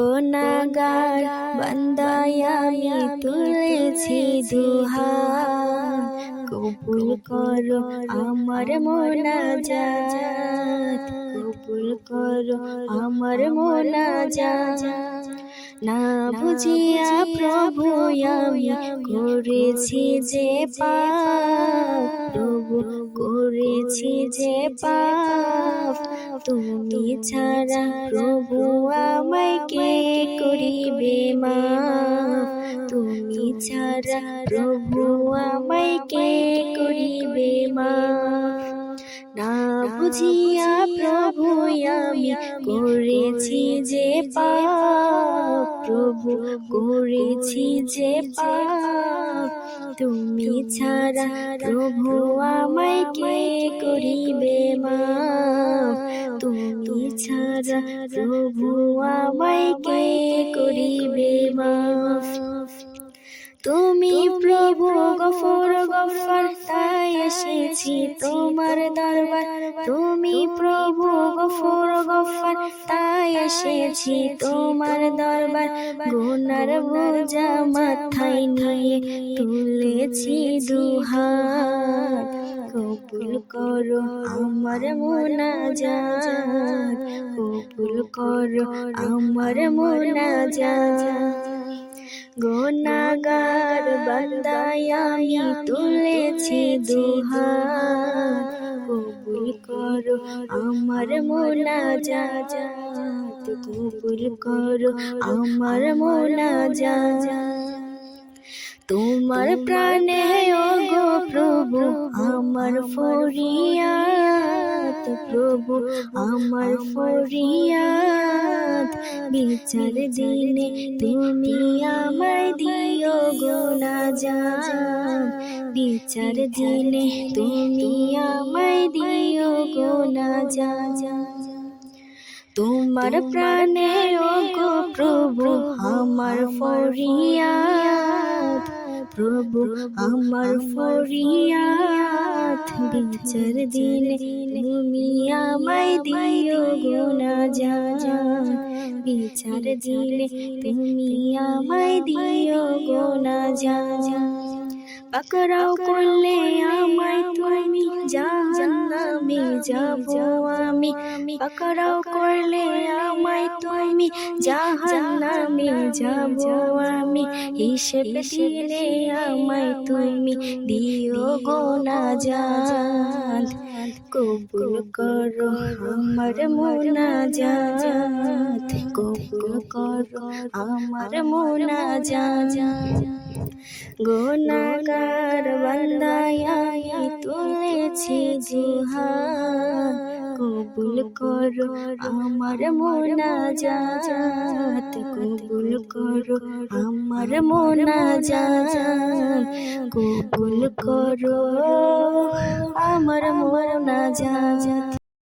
গুনাহগার বান্দায় আমি তুলেছি দুহাত, কবুল করো আমার মোনাজাত, কবুল করো আমার মোনাজাত। না বুঝিয়া প্রভু আমি করেছি যে পাপ, প্রভু করেছি যে পাপ, তুমি ছাড়া প্রভু আমায় কে করিবে মাফ, তুমি ছাড়া প্রভু আমায় কে করিবে মাফ। না বুঝিয়া প্রভু আমি করেছি যে পাপ, প্রভু করেছি যে পাপ, তুমি ছাড়া প্রভু আমায় কে করিবে মাফ, তুমি ছাড়া প্রভু আমায় কে করিবে মাফ। তুমি প্রভু গফুর গফফার, তাই এসেছি তোমার দরবার। তুমি প্রভু গফুর গফফার, তাই এসেছি তোমার দরবার। গুনার বোঝা মাথায় নিয়ে তুলেছি দুহাত, কবুল করো আমার মোনাজাত, কবুল করো আমার মোনাজাত। গুনাহগার বান্দায় আমি তুলেছি দুহাত, কবুল করো আমার মোনাজাত, কবুল করো আমার মোনাজাত। তোমার প্রাণে ওগো প্রভু আমার ফরিয়াদ, প্রভু আমার ফরিয়াদ। বিচার দিনে তুমি আমায় দিও গো নাজাত, বিচার দিনে তুমি আমায় দিও গো নাজাত। তোমার প্রাণে ওগো প্রভু আমার ফরিয়াদ, প্রভু আমার ফরিয়াদ। বিচার দিনে তুমি আমায় দিও গো নাজাত, বিচার দিনে তুমি আমায় দিও গো নাজাত। পাকড়াও করলে আমায় তুমি জাহান্নামে যাব আমি, পাকড়াও করলে আমায় তুমি জাহান্নামে যাব আমি। হিসেব দিলে আমায় তুমি দিও গো নাজাত, কবুল করো আমার মোনাজাত, কবুল করো আমার মোনাজাত। গুনাহগার বান্দায় আমি তুলেছি দুহাত, কবুল করো আমার মোনাজাত, কবুল করো আমার মোনাজাত, কবুল করো আমার মোনাজাত।